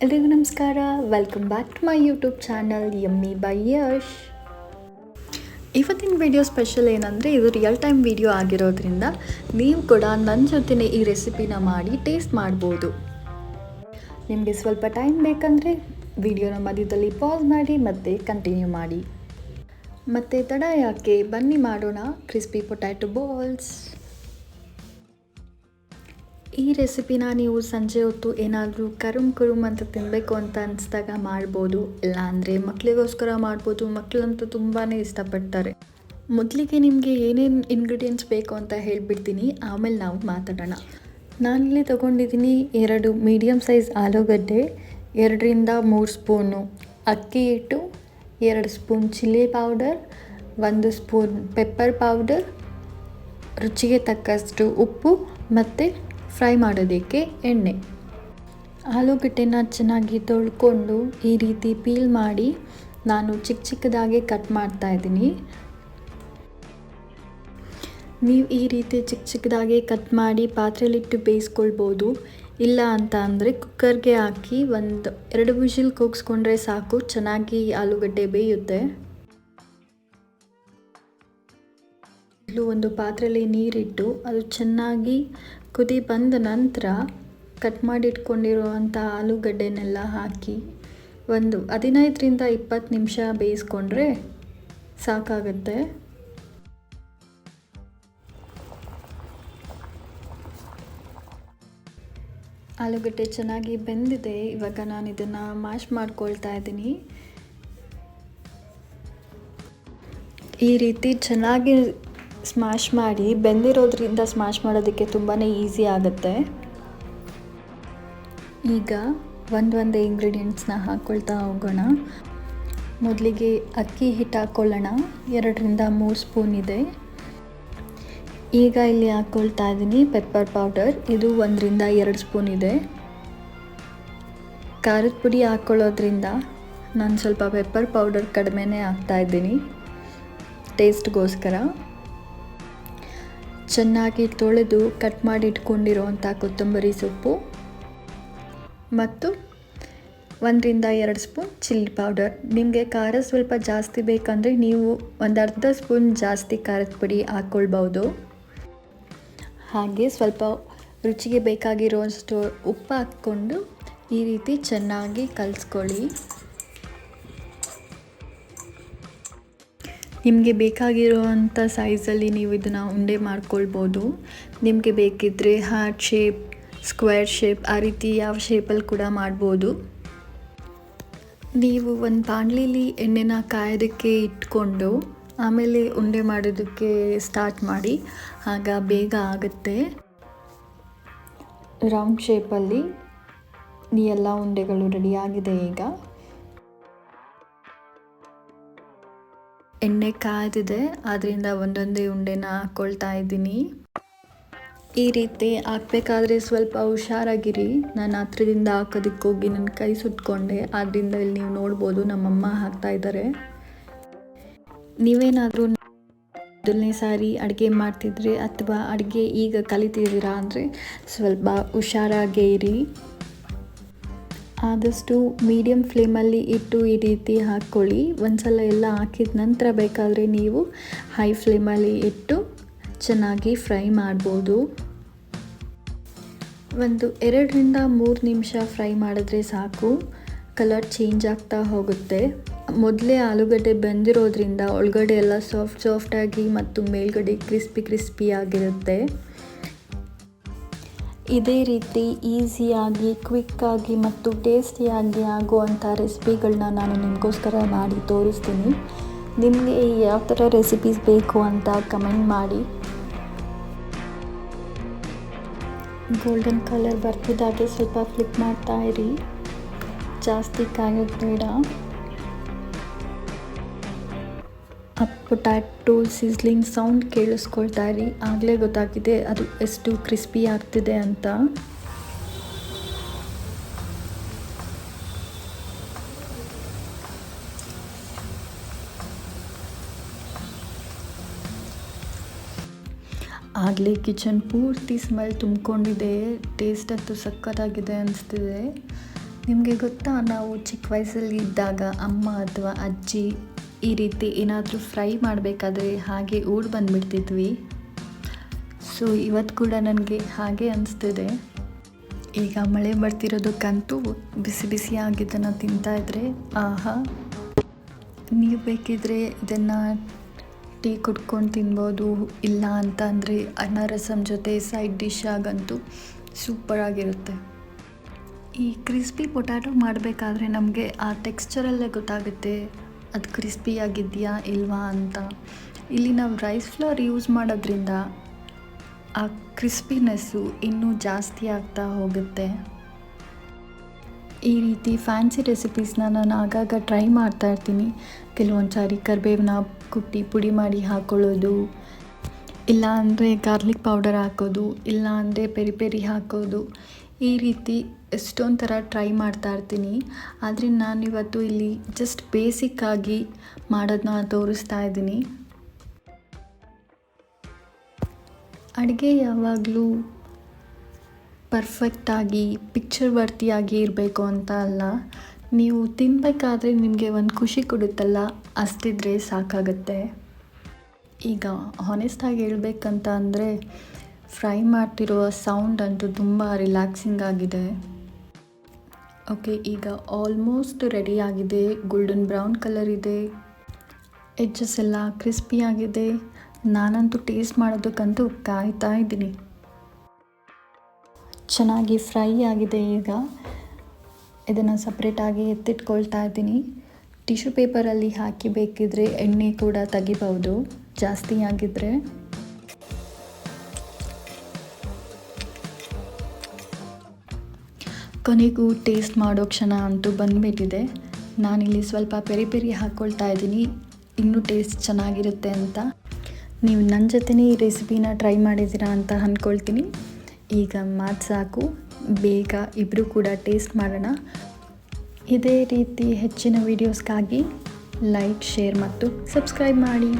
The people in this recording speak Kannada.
ಎಲ್ರಿಗೂ ನಮಸ್ಕಾರ. Welcome back to my YouTube channel yummy by Yash. ಇವತ್ತಿನ ವಿಡಿಯೋ ಸ್ಪೆಷಲ್ ಏನಂದರೆ, ಇದು ರಿಯಲ್ ಟೈಮ್ ವಿಡಿಯೋ ಆಗಿರೋದ್ರಿಂದ ನೀವು ಕೂಡ ನನ್ನ ಜೊತೆನೇ ಈ ರೆಸಿಪಿನ ಮಾಡಿ ಟೇಸ್ಟ್ ಮಾಡ್ಬೋದು. ನಿಮಗೆ ಸ್ವಲ್ಪ ಟೈಮ್ ಬೇಕಂದರೆ ವಿಡಿಯೋನ ಮಧ್ಯದಲ್ಲಿ ಪಾಸ್ ಮಾಡಿ ಮತ್ತೆ ಕಂಟಿನ್ಯೂ ಮಾಡಿ. ಮತ್ತು ತಡ ಯಾಕೆ, ಬನ್ನಿ ಮಾಡೋಣ ಕ್ರಿಸ್ಪಿ ಪೊಟ್ಯಾಟೊ ಬಾಲ್ಸ್. ಈ ರೆಸಿಪಿನ ನೀವು ಸಂಜೆ ಹೊತ್ತು ಏನಾದರೂ ಕರುಮ್ ಅಂತ ತಿನ್ನಬೇಕು ಅಂತ ಅನಿಸ್ದಾಗ ಮಾಡ್ಬೋದು, ಇಲ್ಲಾಂದರೆ ಮಕ್ಕಳಿಗೋಸ್ಕರ ಮಾಡ್ಬೋದು. ಮಕ್ಕಳಂತೂ ತುಂಬಾ ಇಷ್ಟಪಡ್ತಾರೆ. ಮೊದಲಿಗೆ ನಿಮಗೆ ಏನೇನು ಇಂಗ್ರೀಡಿಯೆಂಟ್ಸ್ ಬೇಕು ಅಂತ ಹೇಳಿಬಿಡ್ತೀನಿ, ಆಮೇಲೆ ನಾವು ಮಾತಾಡೋಣ. ನಾನಿಲ್ಲಿ ತೊಗೊಂಡಿದ್ದೀನಿ 2 ಮೀಡಿಯಮ್ ಸೈಜ್ ಆಲೂಗಡ್ಡೆ, 2-3 ಸ್ಪೂನು ಅಕ್ಕಿ ಹಿಟ್ಟು, 2 spoon chilli powder, 1 spoon pepper powder, ರುಚಿಗೆ ತಕ್ಕಷ್ಟು ಉಪ್ಪು ಮತ್ತು ಫ್ರೈ ಮಾಡೋದಕ್ಕೆ ಎಣ್ಣೆ. ಆಲೂಗಡ್ಡೆನ ಚೆನ್ನಾಗಿ ತೊಳ್ಕೊಂಡು ಈ ರೀತಿ ಪೀಲ್ ಮಾಡಿ ನಾನು ಚಿಕ್ಕದಾಗಿ ಕಟ್ ಮಾಡ್ತಾಯಿದ್ದೀನಿ. ನೀವು ಈ ರೀತಿ ಚಿಕ್ಕದಾಗಿ ಕಟ್ ಮಾಡಿ ಪಾತ್ರೆಯಲ್ಲಿಟ್ಟು ಬೇಯಿಸ್ಕೊಳ್ಬೋದು. ಇಲ್ಲ ಅಂತ ಅಂದರೆ ಕುಕ್ಕರ್ಗೆ ಹಾಕಿ 1-2 ವಿಷಿಲ್ ಕೂಗಿಸ್ಕೊಂಡ್ರೆ ಸಾಕು, ಚೆನ್ನಾಗಿ ಆಲೂಗಡ್ಡೆ ಬೇಯುತ್ತೆ. ಒಂದು ಪಾತ್ರೆಯಲ್ಲಿ ನೀರಿಟ್ಟು ಅದು ಚೆನ್ನಾಗಿ ಕುದಿ ಬಂದ ನಂತರ ಕಟ್ ಮಾಡಿಟ್ಕೊಂಡಿರುವಂಥ ಆಲೂಗಡ್ಡೆನೆಲ್ಲ ಹಾಕಿ 15-20 ನಿಮಿಷ ಬೇಯಿಸ್ಕೊಂಡ್ರೆ ಸಾಕಾಗುತ್ತೆ. ಆಲೂಗಡ್ಡೆ ಚೆನ್ನಾಗಿ ಬೆಂದಿದೆ. ಇವಾಗ ನಾನು ಇದನ್ನು ಮ್ಯಾಶ್ ಮಾಡ್ಕೊಳ್ತಾ ಇದ್ದೀನಿ. ಈ ರೀತಿ ಚೆನ್ನಾಗಿ ಸ್ಮ್ಯಾಶ್ ಮಾಡಿ, ಬೆಂದಿರೋದ್ರಿಂದ ಸ್ಮ್ಯಾಶ್ ಮಾಡೋದಕ್ಕೆ ತುಂಬಾ ಈಸಿ ಆಗುತ್ತೆ. ಈಗ ಒಂದೊಂದೇ ಇಂಗ್ರೀಡಿಯೆಂಟ್ಸ್ನ ಹಾಕ್ಕೊಳ್ತಾ ಹೋಗೋಣ. ಮೊದಲಿಗೆ ಅಕ್ಕಿ ಹಿಟ್ಟು ಹಾಕ್ಕೊಳ್ಳೋಣ. 2-3 ಸ್ಪೂನ್ ಇದೆ. ಈಗ ಇಲ್ಲಿ ಹಾಕ್ಕೊಳ್ತಾ ಇದ್ದೀನಿ ಪೆಪ್ಪರ್ ಪೌಡರ್, ಇದು 1-2 ಸ್ಪೂನ್ ಇದೆ. ಖಾರದ ಪುಡಿ ಹಾಕ್ಕೊಳ್ಳೋದ್ರಿಂದ ನಾನು ಸ್ವಲ್ಪ ಪೆಪ್ಪರ್ ಪೌಡರ್ ಕಡಿಮೆನೇ ಹಾಕ್ತಾಯಿದ್ದೀನಿ ಟೇಸ್ಟ್ಗೋಸ್ಕರ. ಚೆನ್ನಾಗಿ ತೊಳೆದು ಕಟ್ ಮಾಡಿ ಇಟ್ಕೊಂಡಿರೋವಂಥ ಕೊತ್ತಂಬರಿ ಸೊಪ್ಪು ಮತ್ತು 1-2 ಸ್ಪೂನ್ ಚಿಲ್ಲಿ ಪೌಡರ್. ನಿಮಗೆ ಖಾರ ಸ್ವಲ್ಪ ಜಾಸ್ತಿ ಬೇಕಂದರೆ ನೀವು 1/2 ಸ್ಪೂನ್ ಜಾಸ್ತಿ ಖಾರದ ಪುಡಿ ಹಾಕ್ಕೊಳ್ಬೋದು. ಹಾಗೆ ಸ್ವಲ್ಪ ರುಚಿಗೆ ಬೇಕಾಗಿರೋಷ್ಟು ಉಪ್ಪು ಹಾಕ್ಕೊಂಡು ಈ ರೀತಿ ಚೆನ್ನಾಗಿ ಕಲಿಸ್ಕೊಳ್ಳಿ. ನಿಮಗೆ ಬೇಕಾಗಿರುವಂಥ ಸೈಜಲ್ಲಿ ನೀವು ಇದನ್ನು ಉಂಡೆ ಮಾಡ್ಕೊಳ್ಬೋದು. ನಿಮಗೆ ಬೇಕಿದ್ದರೆ ಹಾರ್ಟ್ ಶೇಪ್, ಸ್ಕ್ವೇರ್ ಶೇಪ್, ಆ ರೀತಿ ಯಾವ ಶೇಪಲ್ಲಿ ಕೂಡ ಮಾಡ್ಬೋದು. ನೀವು ಒಂದು ಬಾಣಲಿಲಿ ಎಣ್ಣೆನ ಕಾಯೋದಕ್ಕೆ ಇಟ್ಕೊಂಡು ಆಮೇಲೆ ಉಂಡೆ ಮಾಡೋದಕ್ಕೆ ಸ್ಟಾರ್ಟ್ ಮಾಡಿ, ಆಗ ಬೇಗ ಆಗುತ್ತೆ. ರೌಂಡ್ ಶೇಪಲ್ಲಿ ಈ ಎಲ್ಲ ಉಂಡೆಗಳು ರೆಡಿಯಾಗಿದೆ. ಈಗ ಎಣ್ಣೆ ಕಾಯ್ದಿದೆ, ಆದ್ದರಿಂದ ಒಂದೊಂದೇ ಉಂಡೆನ ಹಾಕ್ಕೊಳ್ತಾ ಇದ್ದೀನಿ. ಈ ರೀತಿ ಹಾಕಬೇಕಾದ್ರೆ ಸ್ವಲ್ಪ ಹುಷಾರಾಗಿರಿ. ನಾನು ಹತ್ರದಿಂದ ಹಾಕೋದಕ್ಕೆ ಹೋಗಿ ನನ್ನ ಕೈ ಸುಟ್ಕೊಂಡೆ, ಆದ್ದರಿಂದ ಇಲ್ಲಿ ನೀವು ನೋಡ್ಬೋದು ನಮ್ಮಮ್ಮ ಹಾಕ್ತಾಯಿದ್ದಾರೆ. ನೀವೇನಾದರೂ ಮೊದಲನೇ ಸಾರಿ ಅಡುಗೆ ಮಾಡ್ತಿದ್ರೆ ಅಥವಾ ಅಡುಗೆ ಈಗ ಕಲಿತಿದ್ದೀರಾ ಅಂದರೆ ಸ್ವಲ್ಪ ಹುಷಾರಾಗೇ ಇರಿ. ಆದಷ್ಟು ಮೀಡಿಯಮ್ ಫ್ಲೇಮಲ್ಲಿ ಇಟ್ಟು ಈ ರೀತಿ ಹಾಕ್ಕೊಳ್ಳಿ. ಒಂದ್ಸಲ ಎಲ್ಲ ಹಾಕಿದ ನಂತರ ಬೇಕಾದರೆ ನೀವು ಹೈ ಫ್ಲೇಮಲ್ಲಿ ಇಟ್ಟು ಚೆನ್ನಾಗಿ ಫ್ರೈ ಮಾಡ್ಬೋದು. 2-3 ನಿಮಿಷ ಫ್ರೈ ಮಾಡಿದ್ರೆ ಸಾಕು, ಕಲರ್ ಚೇಂಜ್ ಆಗ್ತಾ ಹೋಗುತ್ತೆ. ಮೊದಲೇ ಆಲೂಗಡ್ಡೆ ಬೆಂದಿರೋದ್ರಿಂದ ಒಳಗಡೆ ಎಲ್ಲ ಸಾಫ್ಟಾಗಿ ಮತ್ತು ಮೇಲ್ಗಡೆ ಕ್ರಿಸ್ಪಿ ಆಗಿರುತ್ತೆ. ಇದೇ ರೀತಿ ಈಸಿಯಾಗಿ, ಕ್ವಿಕ್ಕಾಗಿ ಮತ್ತು ಟೇಸ್ಟಿಯಾಗಿ ಆಗುವಂಥ ರೆಸಿಪಿಗಳನ್ನ ನಾನು ನಿಮಗೋಸ್ಕರ ಮಾಡಿ ತೋರಿಸ್ತೀನಿ. ನಿಮಗೆ ಯಾವ ಥರ ರೆಸಿಪೀಸ್ ಬೇಕು ಅಂತ ಕಮೆಂಟ್ ಮಾಡಿ. ಗೋಲ್ಡನ್ ಕಲರ್ ಬರ್ತಿದ್ದಾಗೆ ಸ್ವಲ್ಪ ಫ್ಲಿಪ್ ಮಾಡ್ತಾ ಇರಿ, ಜಾಸ್ತಿ ಕಾಯೋದು ಬೇಡ. ಪೊಟ್ಯಾಟೊ ಸಿಸ್ಲಿಂಗ್ ಸೌಂಡ್ ಕೇಳಿಸ್ಕೊಳ್ತಾ ಇರಿ, ಆಗಲೇ ಗೊತ್ತಾಗಿದೆ ಅದು ಎಷ್ಟು ಕ್ರಿಸ್ಪಿ ಆಗ್ತಿದೆ ಅಂತ. ಆಗಲೇ ಕಿಚನ್ ಪೂರ್ತಿ ಸ್ಮೆಲ್ ತುಂಬಿಕೊಂಡಿದೆ. ಟೇಸ್ಟ್ ಅಂತೂ ಸಕ್ಕತ್ತಾಗಿದೆ ಅನಿಸ್ತಿದೆ. ನಿಮಗೆ ಗೊತ್ತಾ, ನಾವು ಚಿಕ್ಕ ವಯಸ್ಸಲ್ಲಿ ಇದ್ದಾಗ ಅಮ್ಮ ಅಥವಾ ಅಜ್ಜಿ ಈ ರೀತಿ ಏನಾದರೂ ಫ್ರೈ ಮಾಡಬೇಕಾದ್ರೆ ಹಾಗೆ ಓಡಿ ಬಂದುಬಿಡ್ತಿದ್ವಿ. ಸೊ ಇವತ್ತು ಕೂಡ ನನಗೆ ಹಾಗೆ ಅನಿಸ್ತಿದೆ. ಈಗ ಮಳೆ ಬರ್ತಿರೋದಕ್ಕಂತೂ ಬಿಸಿ ಬಿಸಿಯಾಗಿದ್ದನ್ನು ತಿಂತಾಯಿದ್ರೆ ಆಹಾ. ನೀವು ಬೇಕಿದ್ರೆ ಇದನ್ನು ಟೀ ಕುಡ್ಕೊಂಡು ತಿನ್ಬೋದು, ಇಲ್ಲ ಅಂತ ಅಂದರೆ ಅನ್ನ ರಸಮ್ ಜೊತೆ ಸೈಡ್ ಡಿಶ್ ಆಗಂತೂ ಸೂಪರಾಗಿರುತ್ತೆ. ಈ ಕ್ರಿಸ್ಪಿ ಪೊಟ್ಯಾಟೊ ಮಾಡಬೇಕಾದ್ರೆ ನಮಗೆ ಆ ಟೆಕ್ಸ್ಚರಲ್ಲೇ ಗೊತ್ತಾಗುತ್ತೆ ಅದು ಕ್ರಿಸ್ಪಿಯಾಗಿದೆಯಾ ಇಲ್ವಾ ಅಂತ. ಇಲ್ಲಿ ನಾವು ರೈಸ್ ಫ್ಲೋರ್ ಯೂಸ್ ಮಾಡೋದ್ರಿಂದ ಆ ಕ್ರಿಸ್ಪಿನೆಸ್ಸು ಇನ್ನೂ ಜಾಸ್ತಿ ಆಗ್ತಾ ಹೋಗುತ್ತೆ. ಈ ರೀತಿ ಫ್ಯಾನ್ಸಿ ರೆಸಿಪೀಸ್ನ ನಾನು ಆಗಾಗ ಟ್ರೈ ಮಾಡ್ತಾ ಇರ್ತೀನಿ. ಕೆಲವೊಂದು ಸಾರಿ ಕರಿಬೇವನ್ನ ಕುಟ್ಟಿ ಪುಡಿ ಮಾಡಿ ಹಾಕ್ಕೊಳ್ಳೋದು, ಇಲ್ಲ ಅಂದರೆ ಗಾರ್ಲಿಕ್ ಪೌಡರ್ ಹಾಕೋದು, ಇಲ್ಲ ಅಂದರೆ ಪೆರಿ ಪೆರಿ ಹಾಕೋದು, ಈ ರೀತಿ ಎಷ್ಟೊಂದು ಥರ ಟ್ರೈ ಮಾಡ್ತಾ ಇರ್ತೀನಿ. ಆದರೆ ನಾನಿವತ್ತು ಇಲ್ಲಿ ಜಸ್ಟ್ ಬೇಸಿಕ್ಕಾಗಿ ಮಾಡೋದನ್ನ ತೋರಿಸ್ತಾ ಇದ್ದೀನಿ. ಅಡುಗೆ ಯಾವಾಗಲೂ ಪರ್ಫೆಕ್ಟಾಗಿ ಪಿಕ್ಚರ್ ವರ್ತಿಯಾಗಿ ಇರಬೇಕು ಅಂತ ಅಲ್ಲ. ನೀವು ತಿನ್ನಬೇಕಾದ್ರೆ ನಿಮಗೆ ಒಂದು ಖುಷಿ ಕೊಡುತ್ತಲ್ಲ, ಅಷ್ಟಿದ್ರೆ ಸಾಕಾಗುತ್ತೆ. ಈಗ ಹಾನೆಸ್ಟಾಗಿ ಹೇಳ್ಬೇಕಂತ ಅಂದರೆ ಫ್ರೈ ಮಾಡ್ತಿರುವ ಸೌಂಡ್ ಅಂತೂ ತುಂಬ ರಿಲ್ಯಾಕ್ಸಿಂಗ್ ಆಗಿದೆ. ಓಕೆ, ಈಗ ಆಲ್ಮೋಸ್ಟ್ ರೆಡಿ ಆಗಿದೆ. ಗೋಲ್ಡನ್ ಬ್ರೌನ್ ಕಲರ್ ಇದೆ, ಎಡ್ಜಸ್ ಎಲ್ಲ ಕ್ರಿಸ್ಪಿಯಾಗಿದೆ. ನಾನಂತೂ ಟೇಸ್ಟ್ ಮಾಡೋದಕ್ಕಂತೂ ಕಾಯ್ತಾ ಇದ್ದೀನಿ. ಚೆನ್ನಾಗಿ ಫ್ರೈ ಆಗಿದೆ. ಈಗ ಇದನ್ನು ಸಪ್ರೇಟಾಗಿ ಎತ್ತಿಟ್ಕೊಳ್ತಾ ಇದ್ದೀನಿ. ಟಿಶ್ಯೂ ಪೇಪರಲ್ಲಿ ಹಾಕಿ ಬೇಕಿದ್ರೆ ಎಣ್ಣೆ ಕೂಡ ತೆಗಿಬೋದು ಜಾಸ್ತಿ ಆಗಿದ್ದರೆ. ಕೊನೆಗೂ ಟೇಸ್ಟ್ ಮಾಡೋ ಕ್ಷಣ ಅಂತೂ ಬಂದುಬಿಟ್ಟಿದೆ. ನಾನಿಲ್ಲಿ ಸ್ವಲ್ಪ ಪೆರಿ ಪೆರಿ ಹಾಕ್ಕೊಳ್ತಾ ಇದ್ದೀನಿ, ಇನ್ನೂ ಟೇಸ್ಟ್ ಚೆನ್ನಾಗಿರುತ್ತೆ ಅಂತ. ನೀವು ನನ್ನ ಜೊತೆನೇ ಈ ರೆಸಿಪಿನ ಟ್ರೈ ಮಾಡಿದ್ದೀರಾ ಅಂತ ಅಂದ್ಕೊಳ್ತೀನಿ. ಈಗ ಮಾತು ಸಾಕು, ಬೇಗ ಇಬ್ಬರು ಕೂಡ ಟೇಸ್ಟ್ ಮಾಡೋಣ. ಇದೇ ರೀತಿ ಹೆಚ್ಚಿನ ವೀಡಿಯೋಸ್ಗಾಗಿ ಲೈಕ್, ಶೇರ್ ಮತ್ತು ಸಬ್ಸ್ಕ್ರೈಬ್ ಮಾಡಿ.